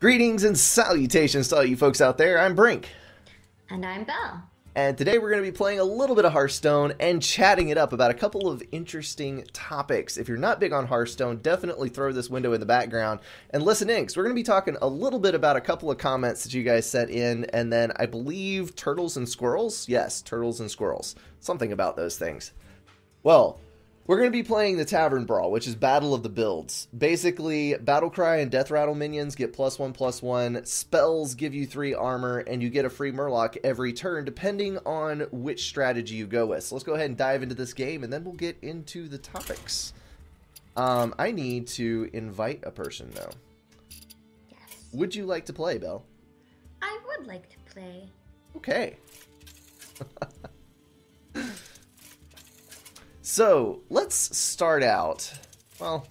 Greetings and salutations to all you folks out there. I'm Brink. And I'm Belle. And today we're going to be playing a little bit of Hearthstone and chatting it up about a couple of interesting topics. If you're not big on Hearthstone, definitely throw this window in the background and listen in, because we're going to be talking a little bit about a couple of comments that you guys sent in, and then I believe turtles and squirrels? Yes, turtles and squirrels. Something about those things. Well, we're going to be playing the Tavern Brawl, which is Battle of the Builds. Basically, Battlecry and Death Rattle minions get +1/+1, spells give you 3 armor, and you get a free Murloc every turn, depending on which strategy you go with. So let's go ahead and dive into this game, and then we'll get into the topics. I need to invite a person, though. Yes. Would you like to play, Belle? I would like to play. Okay. So, let's start out, well,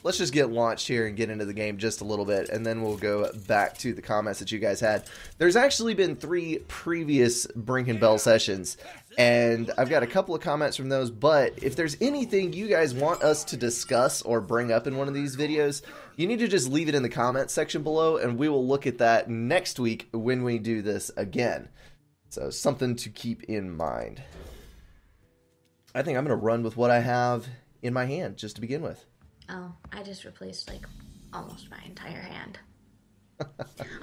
let's just get launched here and get into the game just a little bit, and then we'll go back to the comments that you guys had. There's actually been 3 previous Brink and Belle sessions, and I've got a couple of comments from those, but if there's anything you guys want us to discuss or bring up in one of these videos, you need to just leave it in the comments section below, and we will look at that next week when we do this again. So, something to keep in mind. I think I'm going to run with what I have in my hand, just to begin with. Oh, I just replaced, like, almost my entire hand.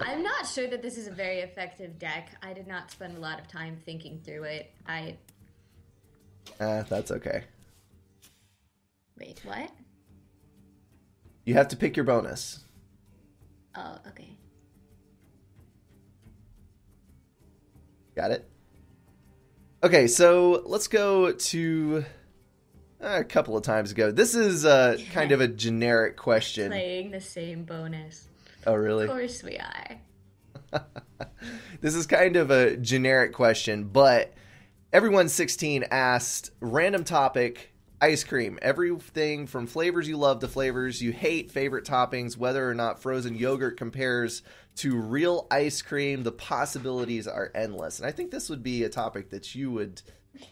I'm not sure that this is a very effective deck. I did not spend a lot of time thinking through it. That's okay. Wait, what? You have to pick your bonus. Oh, okay. Got it? Okay, so let's go to a couple of times ago. This is kind of a generic question. Playing the same bonus. Oh, really? Of course we are. This is kind of a generic question, but everyone 16 asked, random topic, ice cream. Everything from flavors you love to flavors you hate, favorite toppings, whether or not frozen yogurt compares to real ice cream. The possibilities are endless. And I think this would be a topic that you would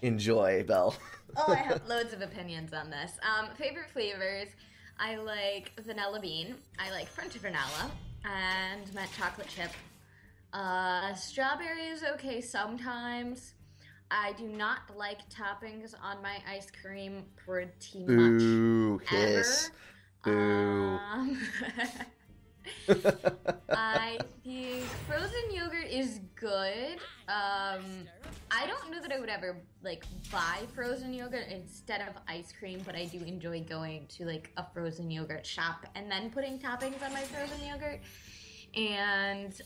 enjoy, Belle. Oh, I have loads of opinions on this. Favorite flavors, I like vanilla bean. I like French vanilla and mint chocolate chip. Strawberry is okay sometimes. I do not like toppings on my ice cream pretty much. Boo, hiss. Ever. Boo. I think frozen yogurt is good. I don't know that I would ever like buy frozen yogurt instead of ice cream, but I do enjoy going to like a frozen yogurt shop and then putting toppings on my frozen yogurt. And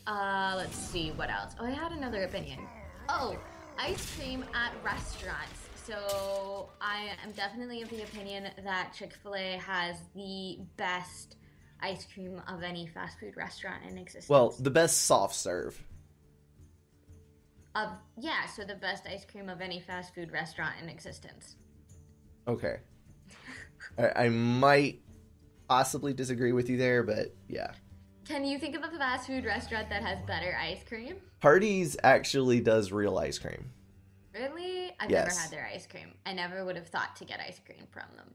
let's see what else. Oh, I had another opinion. Oh, ice cream at restaurants. So I am definitely of the opinion that Chick-fil-A has the best ice cream of any fast food restaurant in existence. Well, the best soft serve. Yeah, so the best ice cream of any fast food restaurant in existence. Okay. I might possibly disagree with you there, but yeah. Can you think of a fast food restaurant that has better ice cream? Hardee's actually does real ice cream. Really? I've Yes. never had their ice cream. I never would have thought to get ice cream from them.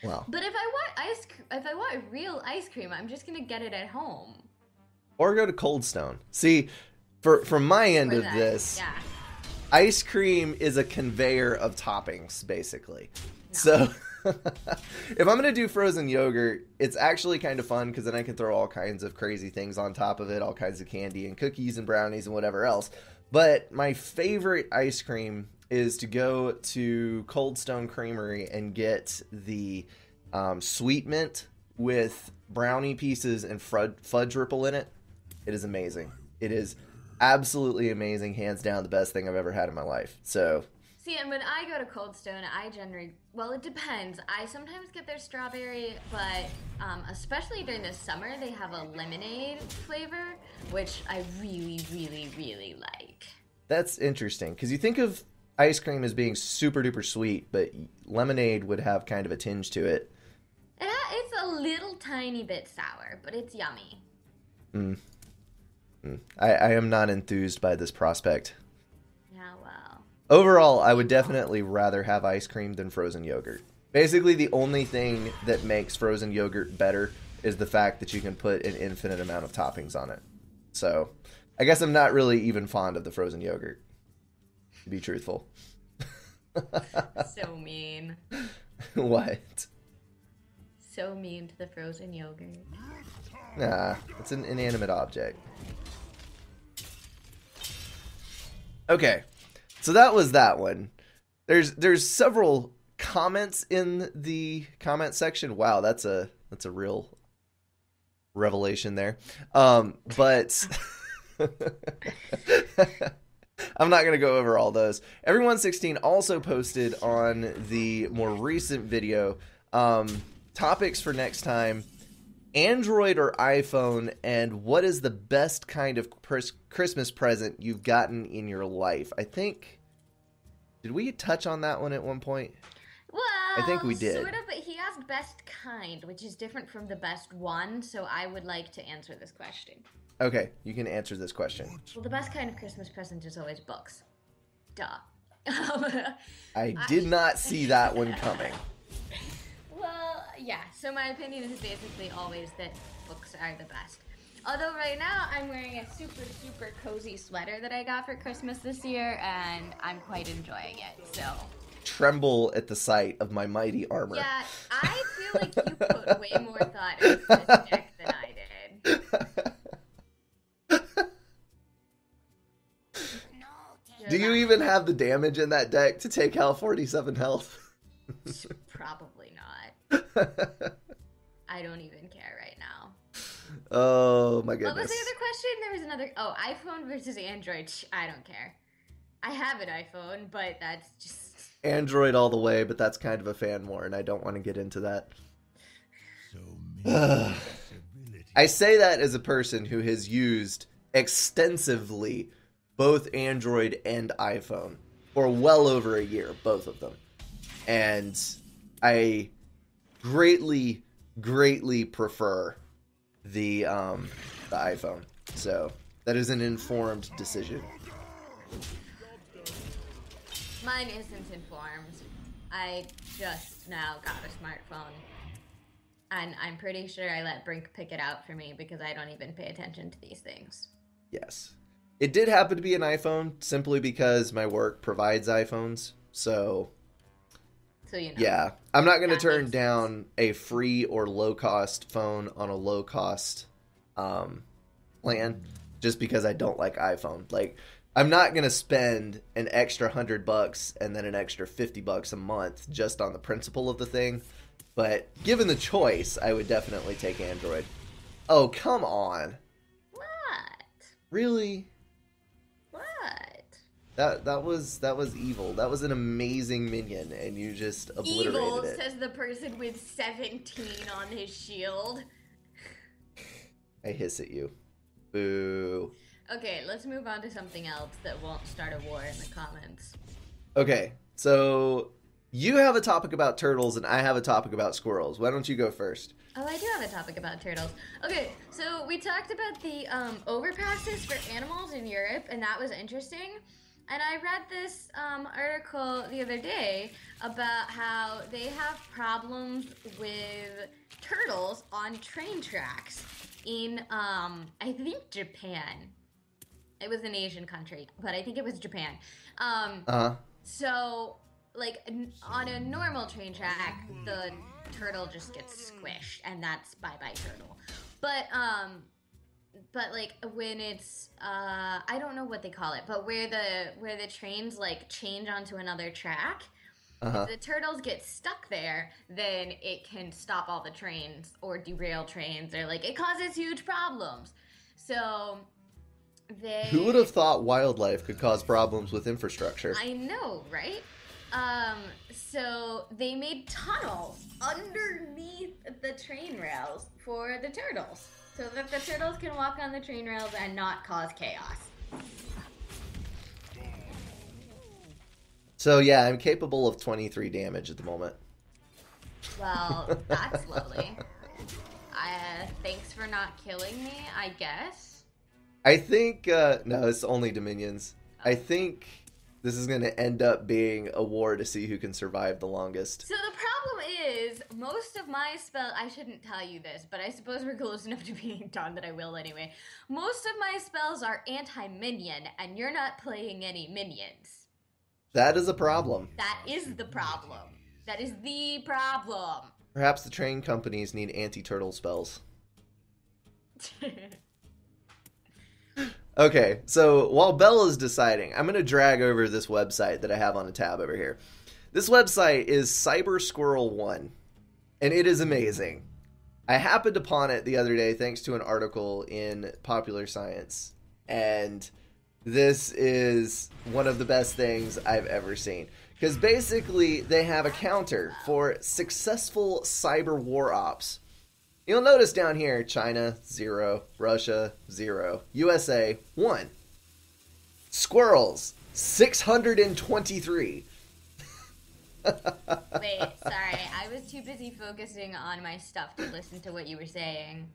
Well, But if I want real ice cream, I'm just gonna get it at home. or go to Cold Stone. See, from my end of this, Yeah. ice cream is a conveyor of toppings, basically. No. So, if I'm going to do frozen yogurt, it's actually kind of fun, because then I can throw all kinds of crazy things on top of it, all kinds of candy and cookies and brownies and whatever else. But my favorite ice cream is to go to Cold Stone Creamery and get the sweet mint with brownie pieces and fudge ripple in it. It is amazing. It is absolutely amazing. Hands down, the best thing I've ever had in my life. So, See, and when I go to Cold Stone, I generally, well, it depends. I sometimes get their strawberry, but especially during the summer, they have a lemonade flavor, which I really, really, really like. that's interesting, because you think of ice cream as being super duper sweet, but lemonade would have kind of a tinge to it. It's a little tiny bit sour, but it's yummy. I am not enthused by this prospect. Yeah, well. Overall, I would definitely rather have ice cream than frozen yogurt. Basically, the only thing that makes frozen yogurt better is the fact that you can put an infinite amount of toppings on it. So I guess I'm not really even fond of the frozen yogurt, to be truthful. So mean. What? So mean to the frozen yogurt. Nah, it's an inanimate object. Okay, so that was that one. There's several comments in the comment section. Wow, that's a real revelation there. But I'm not going to go over all those. Everyone16 also posted on the more recent video topics for next time: Android or iPhone, and what is the best kind of Christmas present you've gotten in your life. I think, did we touch on that one at one point? Well, I think we did. Sort of, but he asked best kind, which is different from the best one, so I would like to answer this question. Okay, you can answer this question. Well, the best kind of Christmas present is always books. Duh. I did not see that one coming. Well, yeah, so my opinion is basically always that books are the best. Although right now I'm wearing a super, super cozy sweater that I got for Christmas this year, and I'm quite enjoying it, so... Tremble at the sight of my mighty armor. Yeah, I feel like you put way more thought into this deck than I did. Do you even have the damage in that deck to take out 47 health? Probably not. I don't even care right now. Oh my goodness. What was the other question? There was another... Oh, iPhone versus Android. I don't care. I have an iPhone, but that's just... Android all the way, but that's kind of a fan war, and I don't want to get into that. I say that as a person who has used extensively both Android and iPhone for well over a year, both of them. And I greatly, greatly prefer the iPhone. So that is an informed decision. Mine isn't informed. I just now got a smartphone. And I'm pretty sure I let Brink pick it out for me because I don't even pay attention to these things. Yes. It did happen to be an iPhone simply because my work provides iPhones. So you know. Yeah. I'm not going to turn down a free or low-cost phone on a low-cost plan just because I don't like iPhone. Like, I'm not going to spend an extra $100 and then an extra $50 a month just on the principle of the thing. But given the choice, I would definitely take Android. Oh, come on. What? Really? What? That was evil. That was an amazing minion, and you just obliterated evil, it. says the person with 17 on his shield. I hiss at you. Boo. Okay, let's move on to something else that won't start a war in the comments. Okay, so you have a topic about turtles, and I have a topic about squirrels. Why don't you go first? Oh, I do have a topic about turtles. Okay, so we talked about the overpasses for animals in Europe, and that was interesting. And I read this article the other day about how they have problems with turtles on train tracks in, I think, Japan. It was an Asian country, but I think it was Japan. So, like, on a normal train track, the turtle just gets squished, and that's bye-bye turtle. But like, when it's, I don't know what they call it, but where the trains, like, change onto another track, if the turtles get stuck there, then it can stop all the trains, or derail trains, or, like, it causes huge problems. So... Who would have thought wildlife could cause problems with infrastructure? I know, right? So they made tunnels underneath the train rails for the turtles, so that the turtles can walk on the train rails and not cause chaos. So yeah, I'm capable of 23 damage at the moment. Well, that's lovely. Thanks for not killing me, I guess. I think, no, it's only Dominions. I think this is going to end up being a war to see who can survive the longest. So the problem is, most of my spell, I shouldn't tell you this, but I suppose we're close enough to being done that I will anyway. Most of my spells are anti-minion, and you're not playing any minions. That is a problem. That is the problem. That is the problem. Perhaps the train companies need anti-turtle spells. Okay, so while Belle is deciding, I'm going to drag over this website that I have on a tab over here. This website is Cyber Squirrel 1, and it is amazing. I happened upon it the other day thanks to an article in Popular Science, and this is one of the best things I've ever seen. Because basically, they have a counter for successful cyber war ops. You'll notice down here, China, 0. Russia, 0. USA, 1. Squirrels, 623. Wait, sorry. I was too busy focusing on my stuff to listen to what you were saying.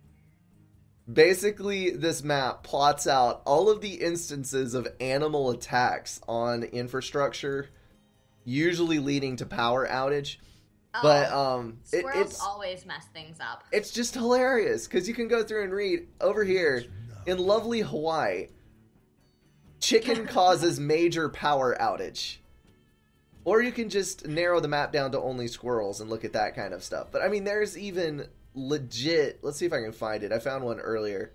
Basically, this map plots out all of the instances of animal attacks on infrastructure, usually leading to power outage. But Squirrels always mess things up. It's just hilarious because you can go through and read over here in lovely Hawaii. Chicken causes major power outage. Or you can just narrow the map down to only squirrels and look at that kind of stuff. But I mean, there's even legit. Let's see if I can find it. I found one earlier.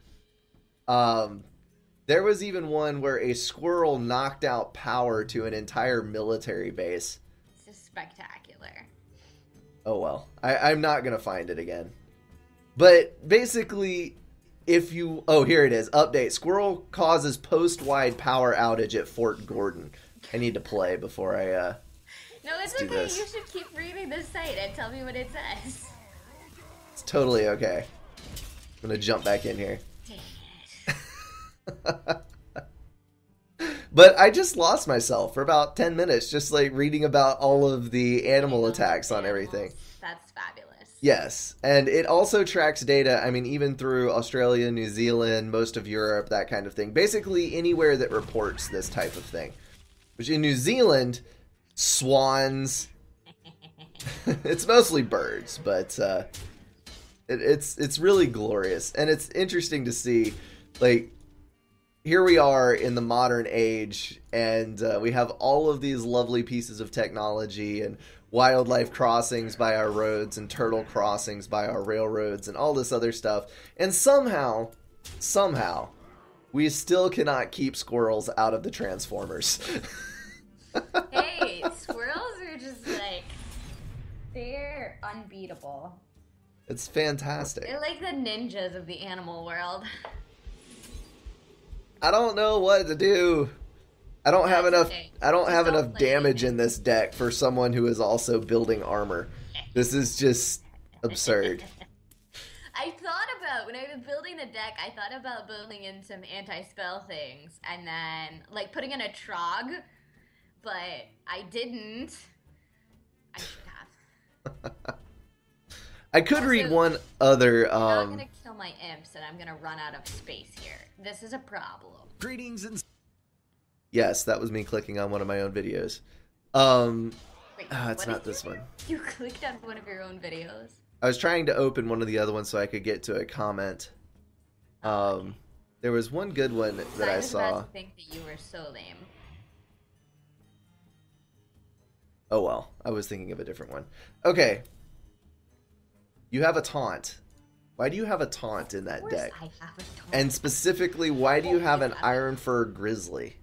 There was even one where a squirrel knocked out power to an entire military base. This is spectacular. Oh well, I'm not gonna find it again. But basically, if you... Oh, here it is. Update. Squirrel causes post-wide power outage at Fort Gordon. I need to play before I, No, it's okay. this. You should keep reading the site and tell me what it says. It's totally okay. I'm gonna jump back in here. Dang it. But I just lost myself for about 10 minutes just like reading about all of the animal attacks on everything. That's fabulous. Yes, and it also tracks data, I mean, even through Australia, New Zealand, most of Europe, that kind of thing. Basically anywhere that reports this type of thing. Which in New Zealand, swans, it's mostly birds, but it's really glorious. And it's interesting to see, like, here we are in the modern age, and we have all of these lovely pieces of technology and wildlife crossings by our roads and turtle crossings by our railroads and all this other stuff. And somehow, we still cannot keep squirrels out of the Transformers. Hey, squirrels are just like, they're unbeatable. It's fantastic. They're like the ninjas of the animal world. I don't know what to do. I don't have enough. Okay. I don't have Just don't enough play damage anything. in this deck for someone who is also building armor. This is just absurd. I thought about, when I was building the deck, I thought about building in some anti-spell things, and then, like, putting in a Trog, but I didn't. I should have. I could read one other. I'm not gonna kill my imps, and I'm gonna run out of space here. This is a problem. Greetings and Yes, that was me clicking on one of my own videos. Wait, It's what not did this you do? one. You clicked on one of your own videos? I was trying to open one of the other ones so I could get to a comment. There was one good one that I was saw. about to think that you were so lame. Oh well, I was thinking of a different one. Okay. You have a taunt. Why do you have a taunt in that Of course deck? I have a taunt. And specifically, why do you have an Iron Fur Grizzly?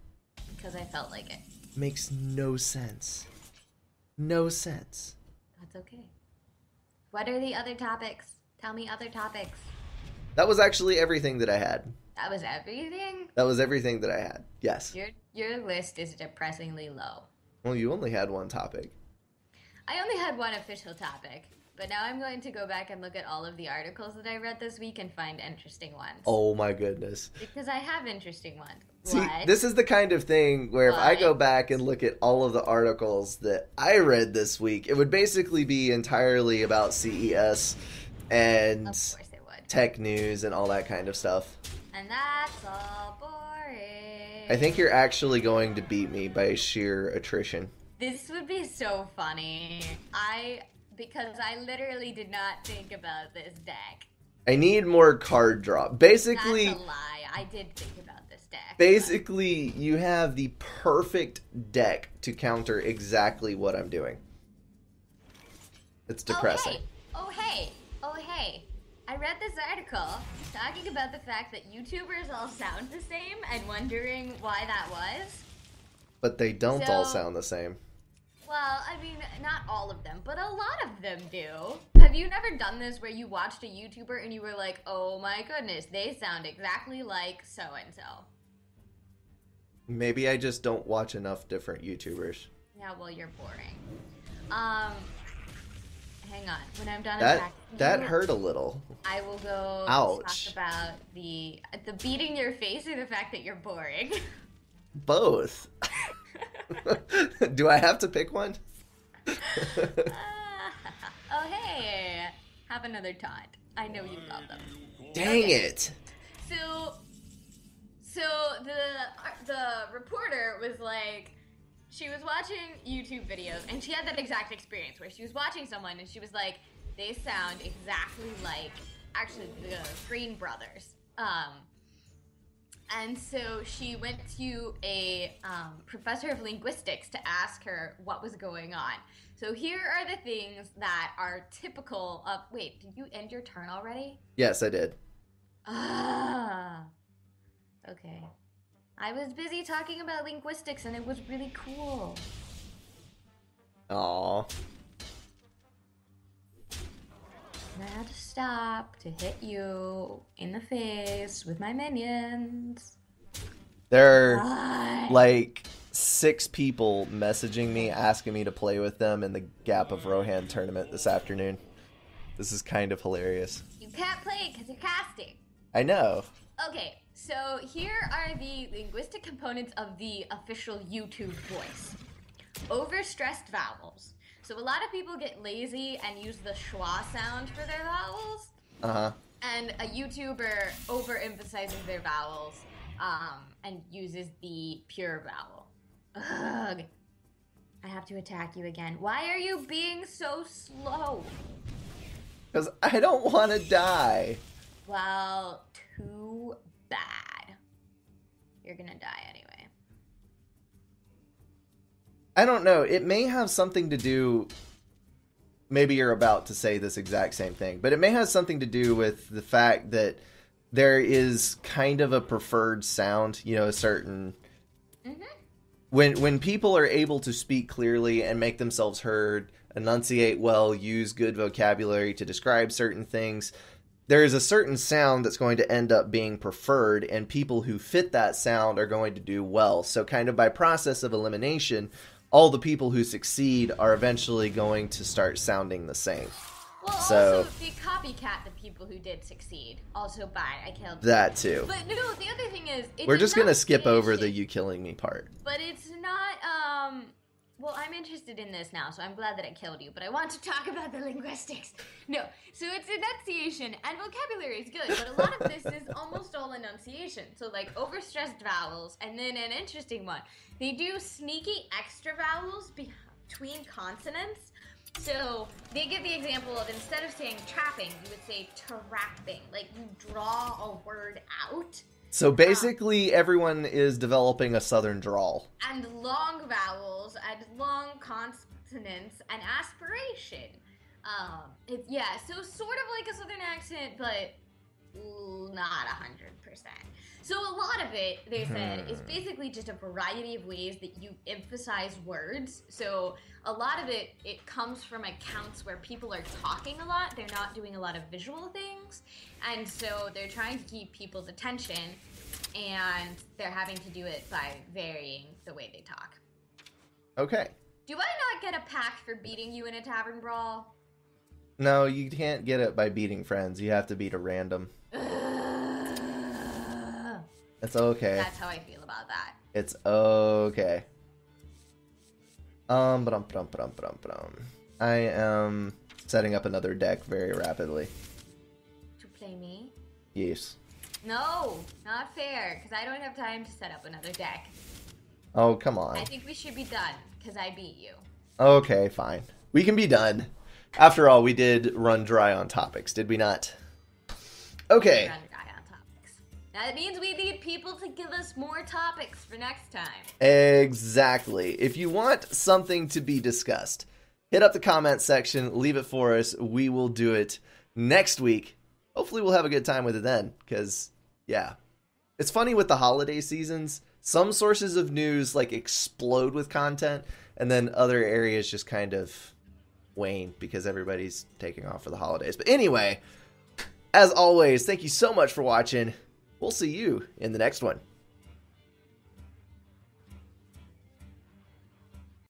Because I felt like it. Makes no sense. No sense. That's okay. What are the other topics? Tell me other topics. That was actually everything that I had. That was everything? That was everything that I had. Yes. Your list is depressingly low. Well, you only had one topic. I only had one official topic, but now I'm going to go back and look at all of the articles that I read this week and find interesting ones. Oh my goodness. Because I have interesting ones. See, What? this is the kind of thing where if I What? go back and look at all of the articles that I read this week, it would basically be entirely about CES and Of course it would. tech news and all that kind of stuff. And that's all boring. I think you're actually going to beat me by sheer attrition. This would be so funny. because I literally did not think about this deck. I need more card drop. Basically, that's a lie. I did think about this deck. Basically, you have the perfect deck to counter exactly what I'm doing. It's depressing. Oh hey. I read this article talking about the fact that YouTubers all sound the same and wondering why that was. But they don't all sound the same. Well, I mean, not all of them, but a lot of them do. Have you never done this where you watched a YouTuber and you were like, oh my goodness, they sound exactly like so-and-so? Maybe I just don't watch enough different YouTubers. Yeah, well, you're boring. Hang on. When I'm done that hurt a little. I will go Ouch. talk about the beating your face or the fact that you're boring. Both. Do I have to pick one? Oh, hey. Have another taunt. I know you love them. Dang it. So the reporter was like, she was watching YouTube videos, and she had that exact experience where she was watching someone, and she was like, they sound exactly like, actually, the Green Brothers. And so she went to a professor of linguistics to ask her what was going on. So here are the things that are typical of... Wait, did you end your turn already? Yes, I did. Okay. I was busy talking about linguistics, and it was really cool. Aww. I had to stop to hit you in the face with my minions. There are like 6 people messaging me asking me to play with them in the Gap of Rohan tournament this afternoon. This is kind of hilarious. You can't play because you're casting. I know. Okay, so here are the linguistic components of the official YouTube voice. Overstressed vowels. So a lot of people get lazy and use the schwa sound for their vowels. Uh-huh. And a YouTuber overemphasizes their vowels and uses the pure vowel. Ugh. I have to attack you again. Why are you being so slow? Because I don't want to die. Well, too bad. You're gonna die anyway. I don't know. It may have something to do... Maybe you're about to say this exact same thing, but it may have something to do with the fact that there is kind of a preferred sound, you know, a certain... Mm-hmm. When people are able to speak clearly and make themselves heard, enunciate well, use good vocabulary to describe certain things, there is a certain sound that's going to end up being preferred, and people who fit that sound are going to do well. So kind of by process of elimination, all the people who succeed are eventually going to start sounding the same. Well, so, also, they copycat the people who did succeed. Also, bye, I killed them. That too. But no, the other thing is... We're just going to skip over the you killing me part. But it's not, well, I'm interested in this now, so I'm glad that I killed you, but I want to talk about the linguistics. No, so it's enunciation, and vocabulary is good, but a lot of this is almost all enunciation. So, like, overstressed vowels, and then an interesting one. They do sneaky extra vowels between consonants. So, they give the example of, instead of saying trapping, you would say trapping. Like, you draw a word out. So basically, everyone is developing a southern drawl. And long vowels, and long consonants, and aspiration. Yeah, so sort of like a southern accent, but not 100%. So a lot of it, they said, is basically just a variety of ways that you emphasize words. So a lot of it comes from accounts where people are talking a lot. They're not doing a lot of visual things. And so they're trying to keep people's attention, and they're having to do it by varying the way they talk. Okay. Do I not get a pack for beating you in a tavern brawl? No, you can't get it by beating friends. You have to beat a random. It's okay. That's how I feel about that. It's okay. I am setting up another deck very rapidly. To play me? Yes. No, not fair, because I don't have time to set up another deck. Oh, come on. I think we should be done, because I beat you. Okay, fine. We can be done. After all, we did run dry on topics, did we not? Okay. Run dry on topics. That means we need people to give us more topics for next time. Exactly. If you want something to be discussed, hit up the comment section, leave it for us. We will do it next week. Hopefully we'll have a good time with it then, because, yeah. It's funny with the holiday seasons, some sources of news, like, explode with content, and then other areas just kind of wane because everybody's taking off for the holidays. But anyway, as always, thank you so much for watching. We'll see you in the next one.